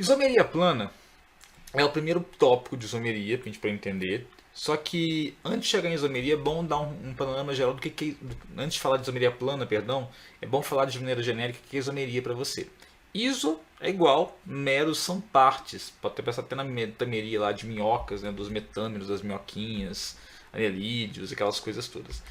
Isomeria plana é o primeiro tópico de isomeria para a gente poder entender. Só que antes de chegar em isomeria é bom dar um panorama geral do antes de falar de isomeria plana, perdão, é bom falar de maneira genérica o que é isomeria para você. Iso é igual, meros são partes. Pode ter pensado até na metameria lá de minhocas, né, dos metâmeros, das minhoquinhas, anelídeos, aquelas coisas todas.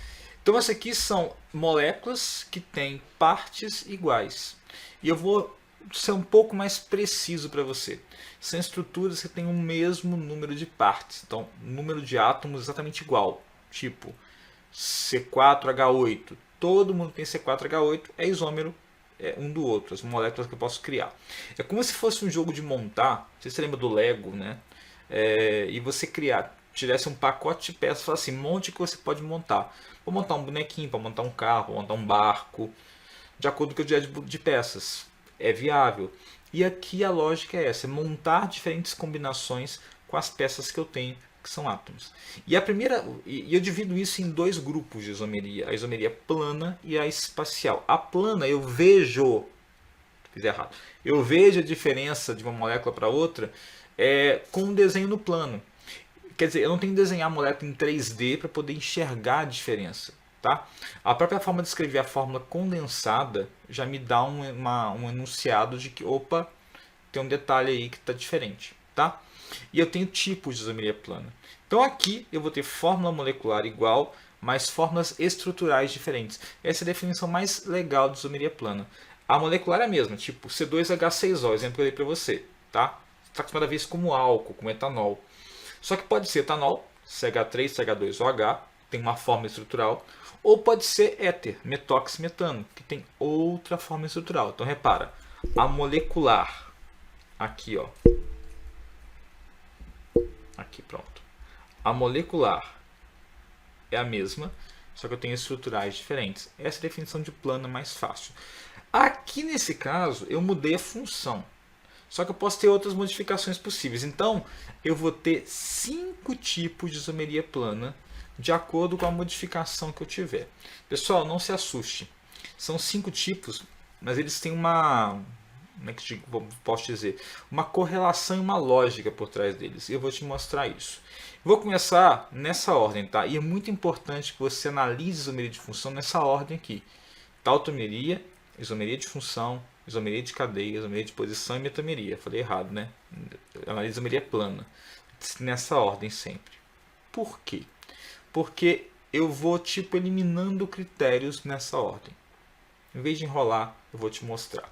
Então, essas aqui são moléculas que têm partes iguais. E eu vou ser um pouco mais preciso para você. São estruturas que têm o mesmo número de partes. Então, número de átomos exatamente igual. Tipo, C4H8. Todo mundo tem C4H8, é isômero um do outro, as moléculas que eu posso criar. É como se fosse um jogo de montar, você lembra do Lego, né? E você tivesse um pacote de peças e falasse assim, monte que você pode montar. Vou montar um bonequinho, para montar um carro, para montar um barco, de acordo com o que eu tiver de peças. É viável. E aqui a lógica é essa, é montar diferentes combinações com as peças que eu tenho, que são átomos. E a primeira, e eu divido isso em dois grupos de isomeria, a isomeria plana e a espacial. A plana eu vejo, fiz errado, eu vejo a diferença de uma molécula para outra com um desenho no plano. Quer dizer, eu não tenho que desenhar a molécula em 3D para poder enxergar a diferença. Tá? A própria forma de escrever a fórmula condensada já me dá um enunciado de que, opa, tem um detalhe aí que está diferente. Tá? E eu tenho tipos de isomeria plana. Então aqui eu vou ter fórmula molecular igual, mas fórmulas estruturais diferentes. Essa é a definição mais legal de isomeria plana. A molecular é a mesma, tipo C2H6O, exemplo que eu dei para você. Tá? Você está acostumado a ver isso como álcool, como etanol. Só que pode ser etanol, CH3, CH2OH, tem uma forma estrutural, ou pode ser éter, metóximetano, que tem outra forma estrutural. Então repara, a molecular, aqui ó, aqui pronto, a molecular é a mesma, só que eu tenho estruturais diferentes. Essa é a definição de plana mais fácil. Aqui nesse caso eu mudei a função. Só que eu posso ter outras modificações possíveis. Então, eu vou ter 5 tipos de isomeria plana de acordo com a modificação que eu tiver. Pessoal, não se assuste. São 5 tipos, mas eles têm uma, como é que eu posso dizer, uma correlação e uma lógica por trás deles. E eu vou te mostrar isso. Vou começar nessa ordem, tá? E é muito importante que você analise isomeria de função nessa ordem aqui. Tautomeria, isomeria de função, isomeria de cadeia, isomeria de posição e metameria. Falei errado, né? Analise isomeria plana. Nessa ordem sempre. Por quê? Porque eu vou tipo eliminando critérios nessa ordem. Em vez de enrolar, eu vou te mostrar.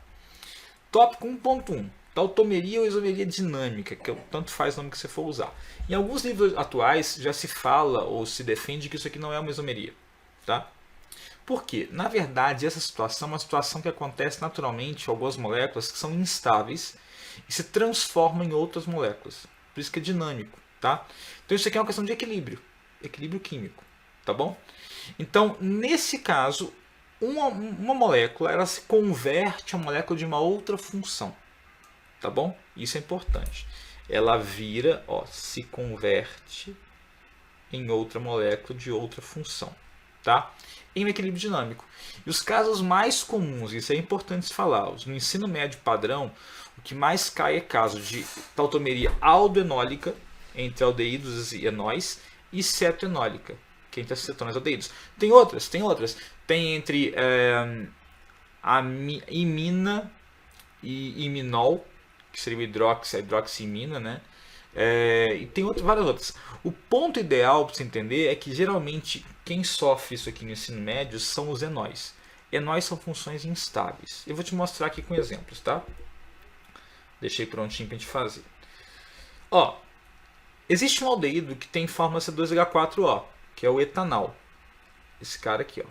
Tópico 1.1. Tautomeria ou isomeria dinâmica, que tanto faz o nome que você for usar. Em alguns livros atuais já se fala ou se defende que isso aqui não é uma isomeria. Tá? Por quê? Na verdade, essa situação é uma situação que acontece naturalmente em algumas moléculas que são instáveis e se transformam em outras moléculas. Por isso que é dinâmico. Tá? Então isso aqui é uma questão de equilíbrio. Equilíbrio químico. Tá bom? Então, nesse caso, uma molécula ela se converte a molécula de uma outra função. Tá bom? Isso é importante. Ela vira, ó, se converte em outra molécula de outra função. Tá? Em um equilíbrio dinâmico. E os casos mais comuns, isso é importante se falar, no ensino médio padrão, o que mais cai é caso de tautomeria aldoenólica entre aldeídos e enóis e cetoenólica, que é entre acetonas e aldeídos. Tem outras. Tem entre imina e iminol, que seria o hidroxiimina, né? E tem várias outras. O ponto ideal para você entender é que geralmente quem sofre isso aqui no ensino médio são os enóis. Enóis são funções instáveis. Eu vou te mostrar aqui com exemplos, tá? Deixei prontinho para a gente fazer. Ó, existe um aldeído que tem forma C2H4O, que é o etanol. Esse cara aqui, ó.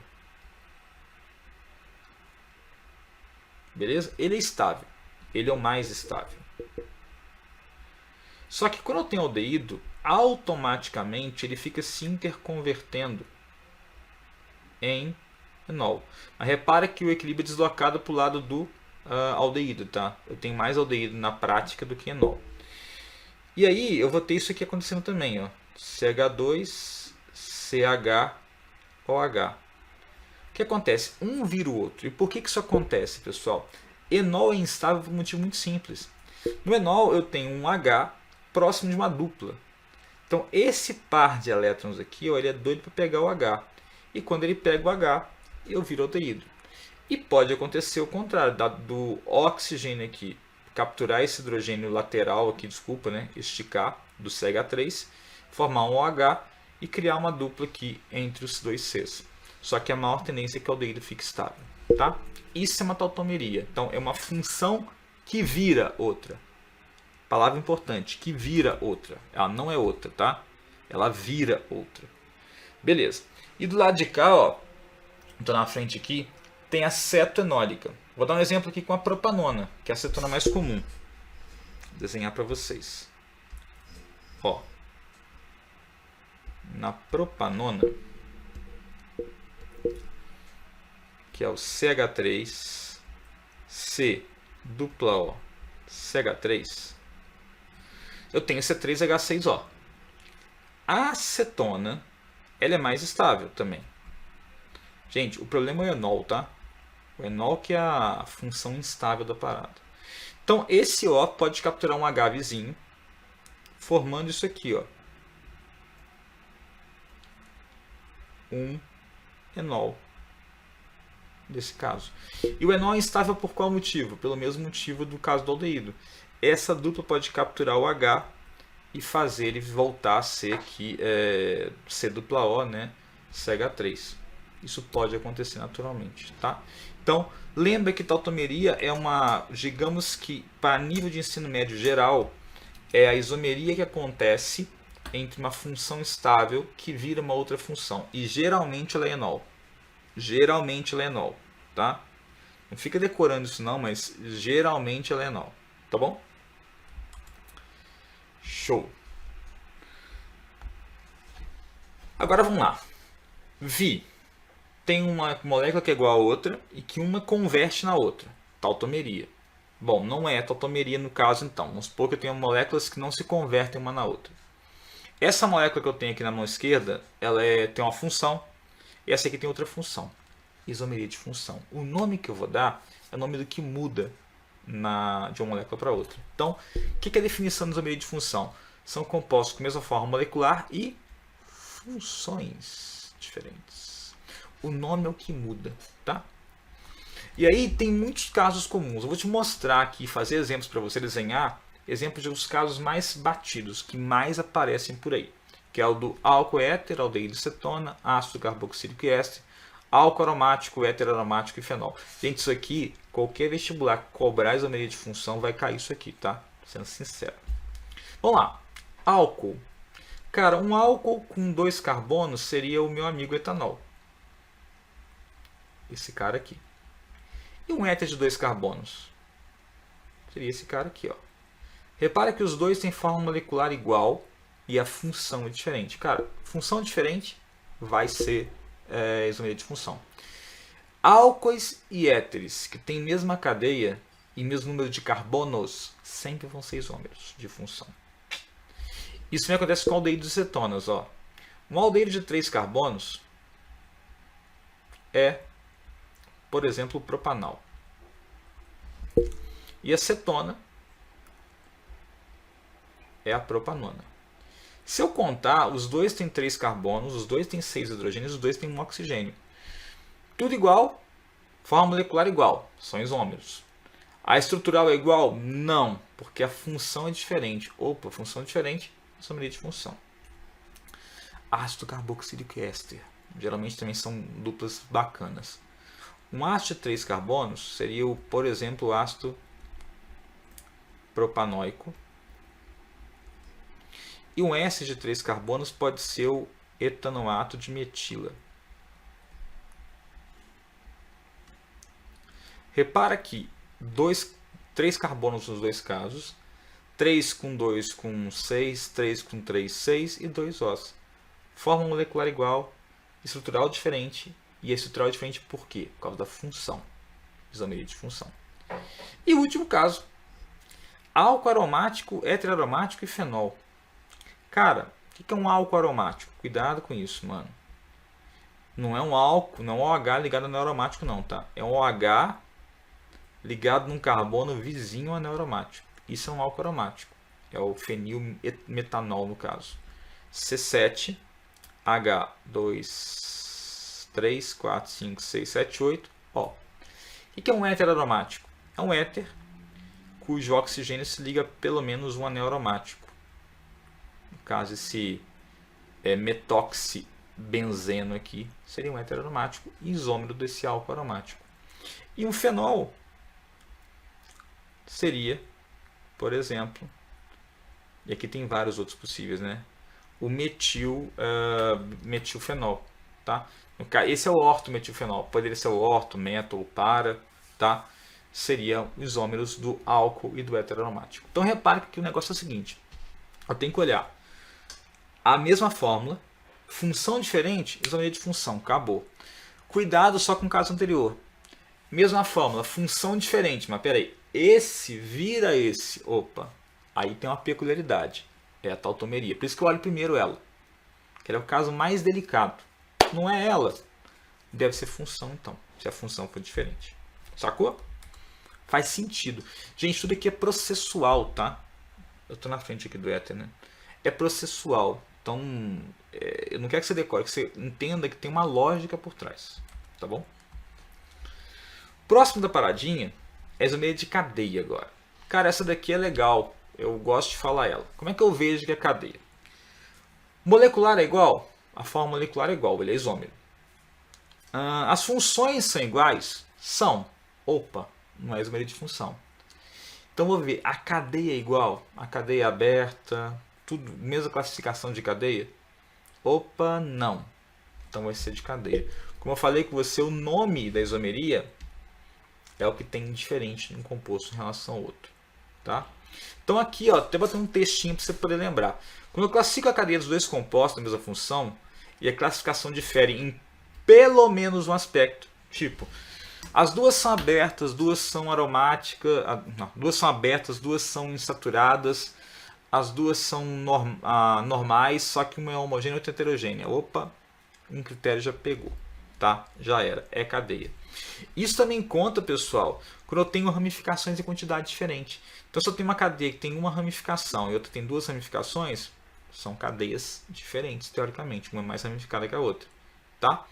Beleza? Ele é estável. Ele é o mais estável. Só que quando eu tenho aldeído, automaticamente ele fica se interconvertendo em enol. Mas repara que o equilíbrio é deslocado para o lado do aldeído, tá? Eu tenho mais aldeído na prática do que enol. E aí eu vou ter isso aqui acontecendo também, ó. CH2, CHOH. O que acontece? Um vira o outro. E por que isso acontece, pessoal? Enol é instável por um motivo muito simples. No enol eu tenho um H próximo de uma dupla. Então esse par de elétrons aqui, ó, ele é doido para pegar o H. E quando ele pega o H, eu viro aldeído. E pode acontecer o contrário, do oxigênio aqui capturar esse hidrogênio lateral aqui, desculpa, né, esticar do CH3, formar um OH e criar uma dupla aqui entre os dois Cs. Só que a maior tendência é que o aldeído fique estável, tá? Isso é uma tautomeria. Então é uma função que vira outra. Palavra importante, que vira outra. Ela não é outra, tá? Ela vira outra. Beleza. E do lado de cá, ó, estou na frente aqui, tem a cetoenólica. Vou dar um exemplo aqui com a propanona, que é a cetona mais comum. Vou desenhar para vocês. Ó, na propanona, que é o CH3, C dupla O, CH3, eu tenho C3H6O. A acetona, ela é mais estável também. Gente, o problema é o enol, tá? O enol que é a função instável da parada. Então, esse O pode capturar um H vizinho, formando isso aqui, ó. Um enol, nesse caso. E o enol é instável por qual motivo? Pelo mesmo motivo do caso do aldeído. Essa dupla pode capturar o H e fazer ele voltar a ser aqui, C dupla O, né? CH3. Isso pode acontecer naturalmente, tá? Então, lembra que tautomeria é uma, digamos que para nível de ensino médio geral, é a isomeria que acontece entre uma função estável que vira uma outra função. E geralmente ela é enol. Geralmente ela é enol, tá? Não fica decorando isso não, mas geralmente ela é enol, tá bom? Show! Agora vamos lá. Vi tem uma molécula que é igual a outra e que uma converte na outra. Tautomeria. Bom, não é tautomeria no caso então. Vamos supor que eu tenho moléculas que não se convertem uma na outra. Essa molécula que eu tenho aqui na mão esquerda, ela tem uma função. E essa aqui tem outra função. Isomeria de função. O nome que eu vou dar é o nome do que muda de uma molécula para outra. Então, o que é a definição de isomeria de função? São compostos com a mesma forma molecular e funções diferentes. O nome é o que muda, tá? E aí tem muitos casos comuns. Eu vou te mostrar aqui, fazer exemplos para você desenhar, exemplos dos casos mais batidos, que mais aparecem por aí. Que é o do álcool éter, aldeído e cetona, ácido carboxílico e éster, álcool aromático, éter aromático e fenol. Gente, isso aqui, qualquer vestibular que cobrar isomeria de função vai cair isso aqui, tá? Sendo sincero. Vamos lá. Álcool. Cara, um álcool com 2 carbonos seria o meu amigo etanol. Esse cara aqui. E um éter de 2 carbonos? Seria esse cara aqui, ó. Repara que os dois têm forma molecular igual e a função é diferente. Cara, função diferente vai ser isomeria de função. Álcoois e éteres que têm mesma cadeia e mesmo número de carbonos sempre vão ser isômeros de função. Isso também acontece com aldeídos e cetonas. Ó. Um aldeído de 3 carbonos é, por exemplo, o propanal. E a cetona é a propanona. Se eu contar, os dois têm 3 carbonos, os dois têm 6 hidrogênios, os dois têm 1 oxigênio. Tudo igual, forma molecular igual, são isômeros. A estrutural é igual? Não, porque a função é diferente. Opa, função é diferente, isomeria de função. Ácido carboxílico e éster. Geralmente também são duplas bacanas. Um ácido de 3 carbonos seria, por exemplo, o ácido propanoico. E um éster de 3 carbonos pode ser o etanoato de metila. Repara que 3 carbonos nos dois casos, 3 com 2 com 6, 3 com 3, 6 e 2 Os. Forma molecular igual, estrutural diferente. E a estrutural é diferente por quê? Por causa da função. Isomeria de função. E o último caso. Álcool aromático, éter aromático e fenol. Cara, o que é um álcool aromático? Cuidado com isso, mano. Não é um álcool, não é um OH ligado no aromático não, tá? É um OH ligado num carbono vizinho ao aromático. Isso é um álcool aromático. É o fenilmetanol no caso. C7H2, 3, 4, 5, 6, 7, 8. Ó. O que é um éter aromático? É um éter cujo oxigênio se liga a pelo menos um anel aromático. No caso, esse metoxibenzeno aqui seria um éter aromático isômero desse álcool aromático. E um fenol seria, por exemplo, e aqui tem vários outros possíveis, né? O metilfenol, tá? Esse é o ortometilfenol, poderia ser o orto, meto ou para, tá? Seriam os isômeros do álcool e do éter aromático. Então repare que o negócio é o seguinte, eu tenho que olhar a mesma fórmula, função diferente, isomeria de função, acabou. Cuidado só com o caso anterior. Mesma fórmula, função diferente, mas peraí, esse vira esse, opa, aí tem uma peculiaridade, é a tautomeria. Por isso que eu olho primeiro ela, que é o caso mais delicado. Não é ela, deve ser função então, se a função for diferente. Sacou? Faz sentido. Gente, tudo aqui é processual, tá? Eu estou na frente aqui do éter, né? É processual. Então, eu não quero que você decore, que você entenda que tem uma lógica por trás. Tá bom? Próximo da paradinha é a isomeria de cadeia agora. Cara, essa daqui é legal. Eu gosto de falar ela. Como é que eu vejo que é cadeia? Molecular é igual? A forma molecular é igual, ele é isômero. As funções são iguais? São. Opa, não é isomeria de função. Então vou ver, a cadeia é igual? A cadeia é aberta, tudo, mesma classificação de cadeia? Opa, não. Então vai ser de cadeia. Como eu falei com você, o nome da isomeria é o que tem diferente em um composto em relação ao outro. Tá? Então aqui, ó, até botando um textinho para você poder lembrar. Quando eu classifico a cadeia dos dois compostos da mesma função, e a classificação difere em pelo menos um aspecto, tipo, as duas são abertas, duas são aromáticas, não, duas são abertas, duas são insaturadas, as duas são normais, só que uma é homogênea e outra é heterogênea. Opa, um critério já pegou, tá? Já era, é cadeia. Isso também conta, pessoal, quando eu tenho ramificações em quantidade diferente. Então, se eu tenho uma cadeia que tem uma ramificação e outra tem duas ramificações, são cadeias diferentes, teoricamente, uma é mais ramificada que a outra, tá?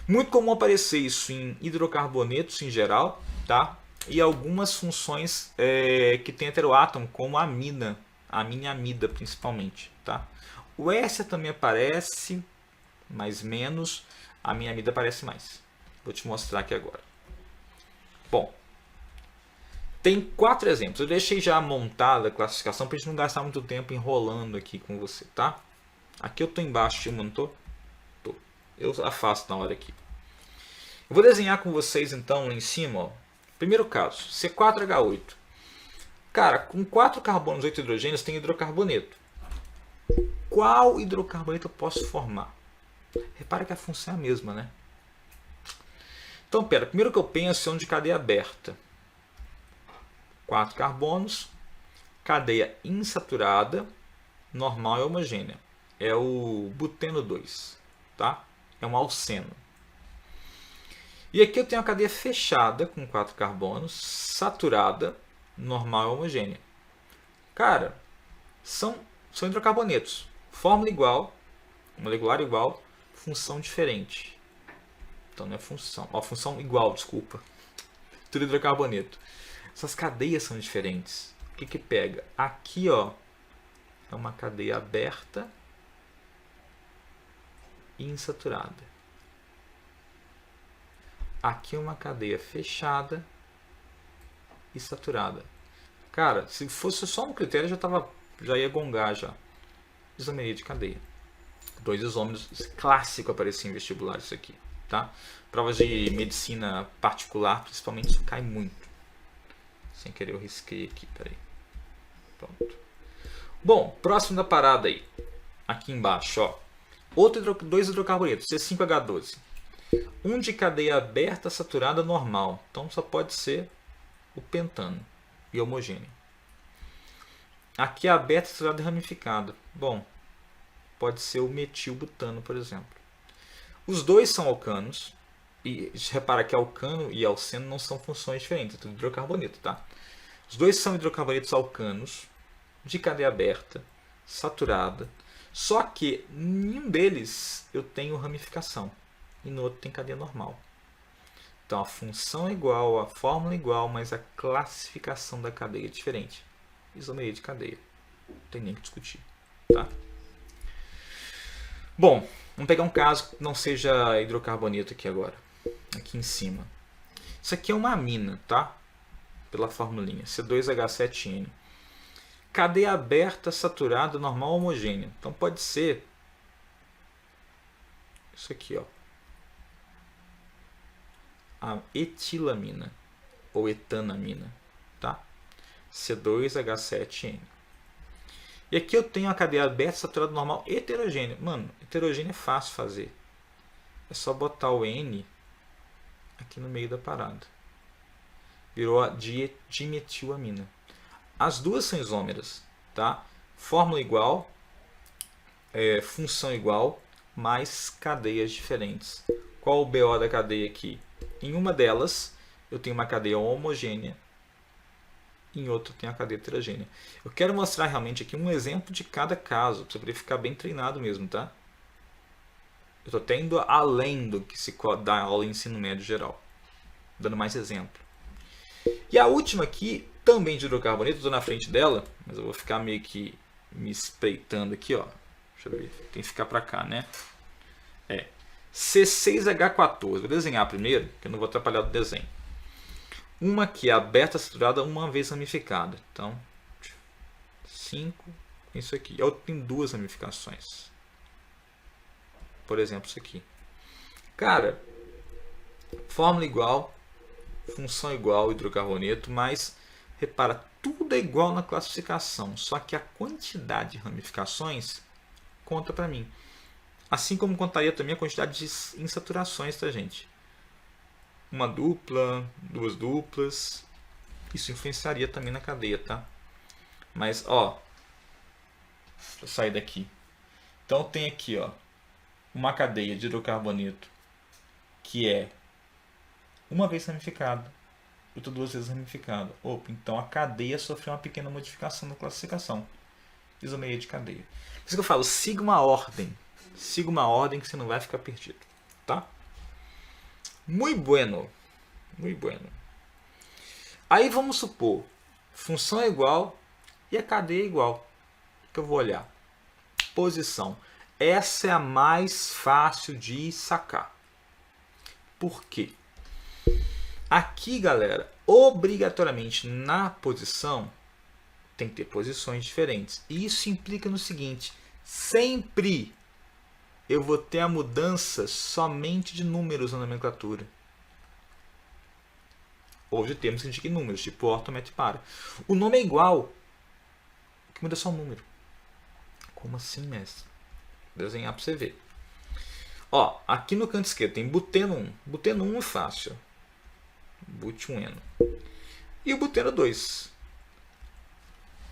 Muito comum aparecer isso em hidrocarbonetos em geral, tá? E algumas funções que tem heteroátomo, como a amina e amida principalmente, tá? O éster também aparece, mas menos. A amina e amida aparece mais. Vou te mostrar aqui agora. Bom, tem 4 exemplos. Eu deixei já montada a classificação para a gente não gastar muito tempo enrolando aqui com você, tá? Aqui eu estou embaixo, não estou? Tô. Eu afasto na hora aqui. Eu vou desenhar com vocês então lá em cima. Ó. Primeiro caso, C4H8. Cara, com 4 carbonos e 8 hidrogênios tem hidrocarboneto. Qual hidrocarboneto eu posso formar? Repara que a função é a mesma, né? Então, pera, primeiro que eu penso é um de cadeia aberta. 4 carbonos, cadeia insaturada, normal e homogênea. É o buteno 2, tá? É um alceno. E aqui eu tenho a cadeia fechada com 4 carbonos, saturada, normal e homogênea. Cara, são hidrocarbonetos. Fórmula igual, molecular igual, função diferente. Então não é função. Ó, função igual, desculpa. Tudo hidrocarboneto. Essas cadeias são diferentes. O que que pega? Aqui, ó, é uma cadeia aberta e insaturada. Aqui é uma cadeia fechada e saturada. Cara, se fosse só um critério, já ia gongar já. Isomeria de cadeia. 2 isômeros, clássico aparecer em vestibular isso aqui, tá? Provas de medicina particular, principalmente, isso cai muito. Sem querer eu risquei aqui, peraí. Pronto. Bom, próximo da parada aí. Aqui embaixo, ó. 2 hidrocarbonetos, C5H12. Um de cadeia aberta, saturada, normal. Então só pode ser o pentano e homogêneo. Aqui é aberta, saturada e ramificada. Bom, pode ser o metilbutano, por exemplo. Os dois são alcanos. E repara que alcano e alceno não são funções diferentes, é tudo hidrocarboneto, tá? Os dois são hidrocarbonetos alcanos, de cadeia aberta, saturada, só que em um deles eu tenho ramificação e no outro tem cadeia normal. Então a função é igual, a fórmula é igual, mas a classificação da cadeia é diferente. Isomeria de cadeia. Não tem nem o que discutir. Tá? Bom, vamos pegar um caso que não seja hidrocarboneto aqui agora. Aqui em cima. Isso aqui é uma amina, tá? Pela formulinha. C2H7N. Cadeia aberta, saturada, normal, homogênea. Então pode ser isso aqui, ó. A etilamina ou etanamina, tá? C2H7N. E aqui eu tenho a cadeia aberta, saturada, normal, heterogênea. Mano, heterogênea é fácil fazer. É só botar o N aqui no meio da parada. Virou a dimetilamina. As duas são isômeras, tá? Fórmula igual, função igual, mas cadeias diferentes. Qual o BO da cadeia aqui? Em uma delas, eu tenho uma cadeia homogênea, em outra eu tenho a cadeia heterogênea. Eu quero mostrar realmente aqui um exemplo de cada caso, para você poder ficar bem treinado mesmo, tá? Eu estou até indo além do que se dá aula em ensino médio geral, dando mais exemplo. E a última aqui, também de hidrocarboneto, estou na frente dela, mas eu vou ficar meio que me espreitando aqui, ó. Deixa eu ver, tem que ficar para cá, né? C6H14. Vou desenhar primeiro, que eu não vou atrapalhar o desenho. Uma aqui aberta, saturada, uma vez ramificada. Então, 5, isso aqui. A outra tem duas ramificações. Por exemplo, isso aqui. Cara, fórmula igual, função igual, hidrocarboneto, mas repara, tudo é igual na classificação, só que a quantidade de ramificações conta para mim. Assim como contaria também a quantidade de insaturações, tá, gente? Uma dupla, duas duplas, isso influenciaria também na cadeia, tá? Mas, ó, deixa eu sair daqui. Então tem aqui, ó, uma cadeia de hidrocarboneto que é uma vez ramificada, outra duas vezes ramificada. Opa, então a cadeia sofreu uma pequena modificação na classificação. Isomeria de cadeia. Por isso que eu falo, siga uma ordem. Siga uma ordem que você não vai ficar perdido, tá? Muito bueno. Muito bueno. Aí vamos supor, função é igual e a cadeia é igual. O que eu vou olhar? Posição. Essa é a mais fácil de sacar. Por quê? Aqui, galera, obrigatoriamente na posição tem que ter posições diferentes. E isso implica no seguinte, sempre eu vou ter a mudança somente de números na nomenclatura. Ou de termos que indiquem números, tipo orto, met, para. O nome é igual, o que muda é só o número. Como assim, mestre? Vou desenhar para você ver. Ó, aqui no canto esquerdo tem buteno 1. Buteno 1 é fácil. But1eno. E o buteno 2.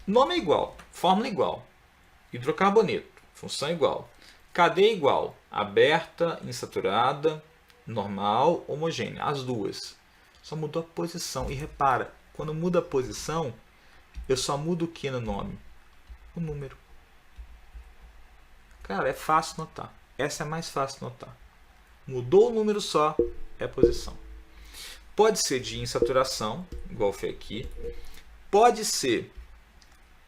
Nome é igual, fórmula igual. Hidrocarboneto, função igual. Cadeia igual, aberta, insaturada, normal, homogênea. As duas. Só mudou a posição. E repara, quando muda a posição, eu só mudo o que no nome? O número. Cara, é fácil notar. Essa é mais fácil notar. Mudou o número só, é a posição. Pode ser de insaturação, igual foi aqui. Pode ser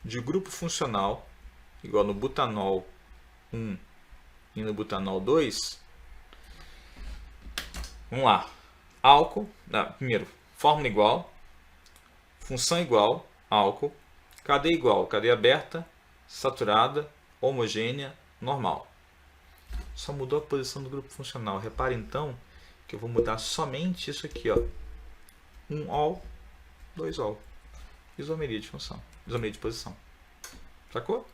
de grupo funcional, igual no butanol 1 e no butanol 2. Vamos lá. Álcool, primeiro, fórmula igual, função igual, álcool, cadeia igual, cadeia aberta, saturada, homogênea, normal. Só mudou a posição do grupo funcional. Repare então que eu vou mudar somente isso aqui, ó. 1 ol, 2 ol. Isomeria de função, isomeria de posição. Sacou?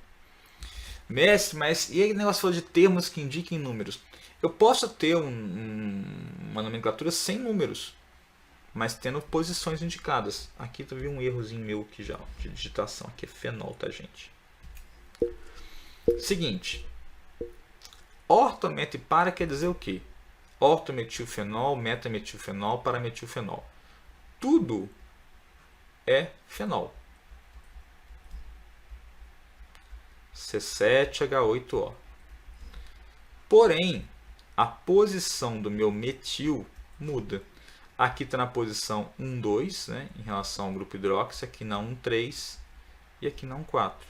Mestre, mas e aí o negócio falou de termos que indiquem números? Eu posso ter uma nomenclatura sem números, mas tendo posições indicadas. Aqui tu viu um errozinho meu aqui já, de digitação. Aqui é fenol, tá, gente? Seguinte. Orto-met para quer dizer o quê? Ortometilfenol, metametilfenol, parametilfenol. Tudo é fenol. C7H8O. Porém, a posição do meu metil muda. Aqui está na posição 1, 2, né, em relação ao grupo hidróxido, aqui na 1, 3 e aqui na 1, 4,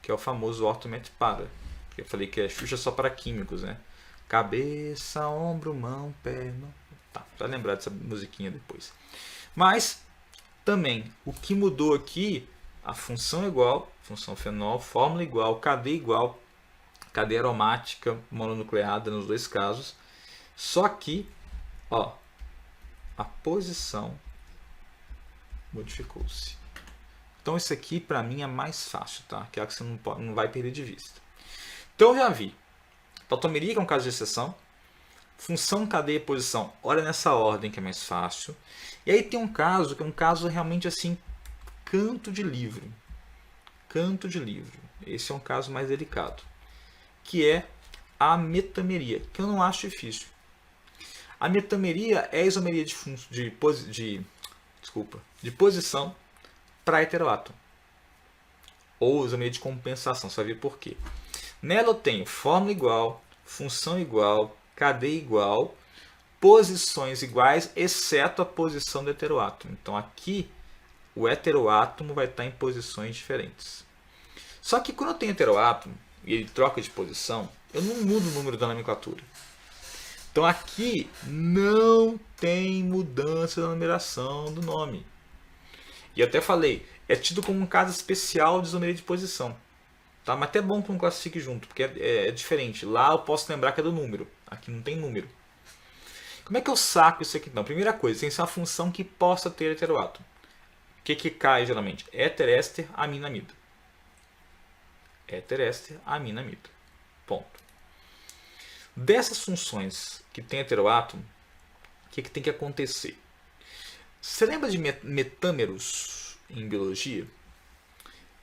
que é o famoso ortometpara. Eu falei que é Xuxa só para químicos, né? Cabeça, ombro, mão, pé, mão. Tá, vai lembrar dessa musiquinha depois. Mas, também, o que mudou aqui, a função é igual, função fenol, fórmula igual, cadeia igual, cadeia aromática mononucleada nos dois casos. Só que, ó, a posição modificou-se. Então, isso aqui, para mim, é mais fácil, tá? Que é o que você não vai perder de vista. Então, eu já vi. Tautomeria, que é um caso de exceção. Função, cadeia e posição. Olha nessa ordem que é mais fácil. E aí tem um caso, que é um caso realmente assim, canto de livro. Canto de livro. Esse é um caso mais delicado. Que é a metameria, que eu não acho difícil. A metameria é a isomeria de posição para heteroátomo. Ou isomeria de compensação, você vai ver por quê. Nela eu tenho fórmula igual, função igual, cadeia igual, posições iguais, exceto a posição do heteroátomo. Então aqui o heteroátomo vai estar em posições diferentes. Só que quando eu tenho heteroátomo e ele troca de posição, eu não mudo o número da nomenclatura. Então aqui não tem mudança da numeração do nome. E eu até falei, é tido como um caso especial de isomeria de posição. Tá? Mas até bom que não classifique junto, porque é diferente. Lá eu posso lembrar que é do número. Aqui não tem número. Como é que eu saco isso aqui? Não, primeira coisa, tem que ser uma função que possa ter heteroátomo. O que cai geralmente? Éter, éster, amina, amida. Éter, éster, amina, amida. Ponto. Dessas funções que tem heteroátomo, o que tem que acontecer? Você lembra de metâmeros em biologia?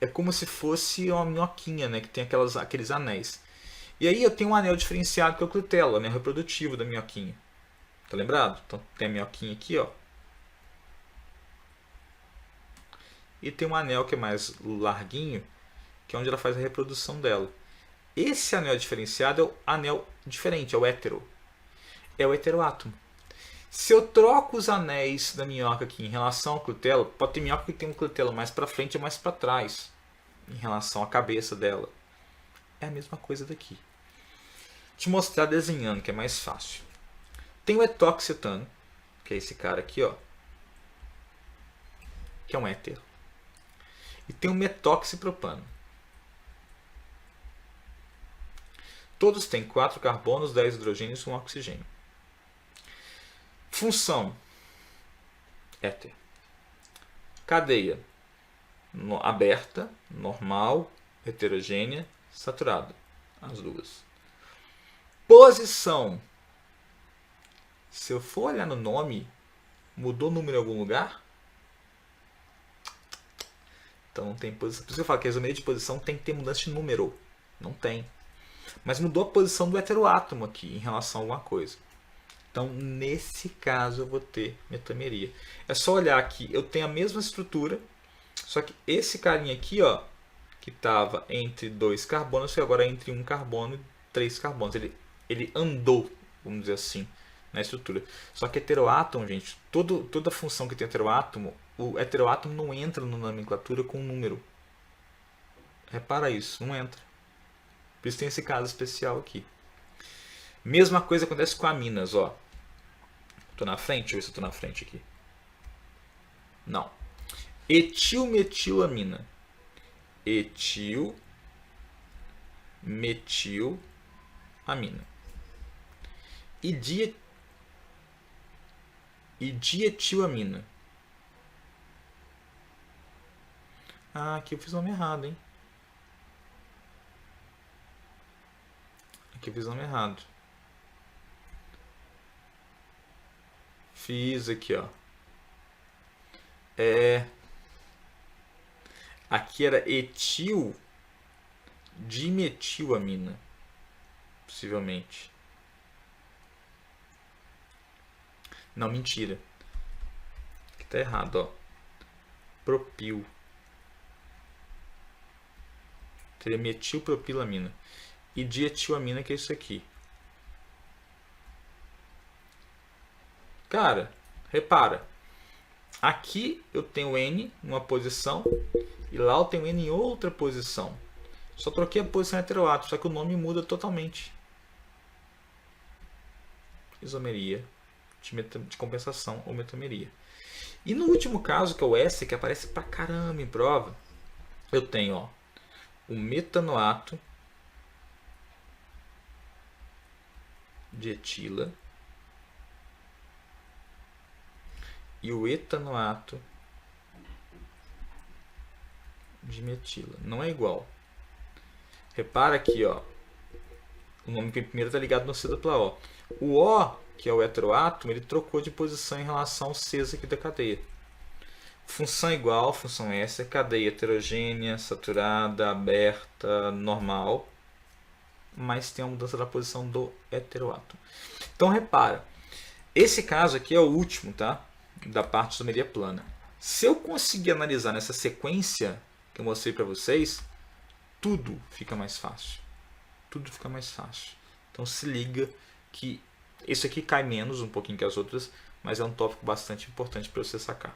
É como se fosse uma minhoquinha, né, que tem aqueles anéis. E aí eu tenho um anel diferenciado que é o clitelo, o anel reprodutivo da minhoquinha. Tá lembrado? Então tem a minhoquinha aqui, ó. E tem um anel que é mais larguinho, que é onde ela faz a reprodução dela. Esse anel diferenciado é o anel diferente, é o hétero. É o heteroátomo. Se eu troco os anéis da minhoca aqui em relação ao clitelo, pode ter minhoca que tem um clitelo mais para frente ou mais para trás, em relação à cabeça dela. É a mesma coisa daqui. Vou te mostrar desenhando, que é mais fácil. Tem o etoxetano, que é esse cara aqui, ó, que é um éter. E tem o metoxipropano. Todos têm 4 carbonos, 10 hidrogênios e 1 oxigênio. Função: éter. Cadeia: aberta, normal, heterogênea, saturada. As duas. Posição: se eu for olhar no nome, mudou o número em algum lugar? Então não tem posição. Por isso que eu falo que a isomeria de posição tem que ter mudança de número. Não tem. Mas mudou a posição do heteroátomo aqui em relação a alguma coisa. Então, nesse caso, eu vou ter metameria. É só olhar aqui, eu tenho a mesma estrutura, só que esse carinha aqui, ó, que estava entre 2 carbonos, foi agora entre 1 carbono e 3 carbonos. Ele andou, vamos dizer assim, na estrutura. Só que heteroátomo, gente, toda função que tem heteroátomo, o heteroátomo não entra na nomenclatura com número. Repara isso, não entra. Por isso tem esse caso especial aqui. Mesma coisa acontece com aminas, ó. Tô na frente? Deixa eu ver se eu tô na frente aqui. Não. Etilmetilamina. Etilmetilamina. E dietilamina. Ah, aqui eu fiz o nome errado, hein? Aqui eu fiz o nome errado. Fiz aqui, ó. Aqui era etil dimetilamina. Possivelmente. Não, mentira. Aqui tá errado, ó. propil. Teria metilpropilamina. E dietilamina, que é isso aqui. Cara, repara. Aqui eu tenho N em uma posição e lá eu tenho N em outra posição. Só troquei a posição heteroátomo, só que o nome muda totalmente. Isomeria de compensação ou metameria. E no último caso, que é o S, que aparece pra caramba em prova, eu tenho o metanoato de etila e o etanoato de metila. Não é igual. Repara aqui, o nome que primeiro está ligado no C dupla O. O O, que é o heteroátomo, ele trocou de posição em relação ao Cs aqui da cadeia. Função igual, função S, cadeia heterogênea, saturada, aberta, normal, mas tem uma mudança da posição do heteroátomo. Então repara, esse caso aqui é o último, tá? Da parte de isomeria plana. Se eu conseguir analisar nessa sequência que eu mostrei para vocês, tudo fica mais fácil. Tudo fica mais fácil. Então se liga que esse aqui cai menos um pouquinho que as outras, mas é um tópico bastante importante para você sacar.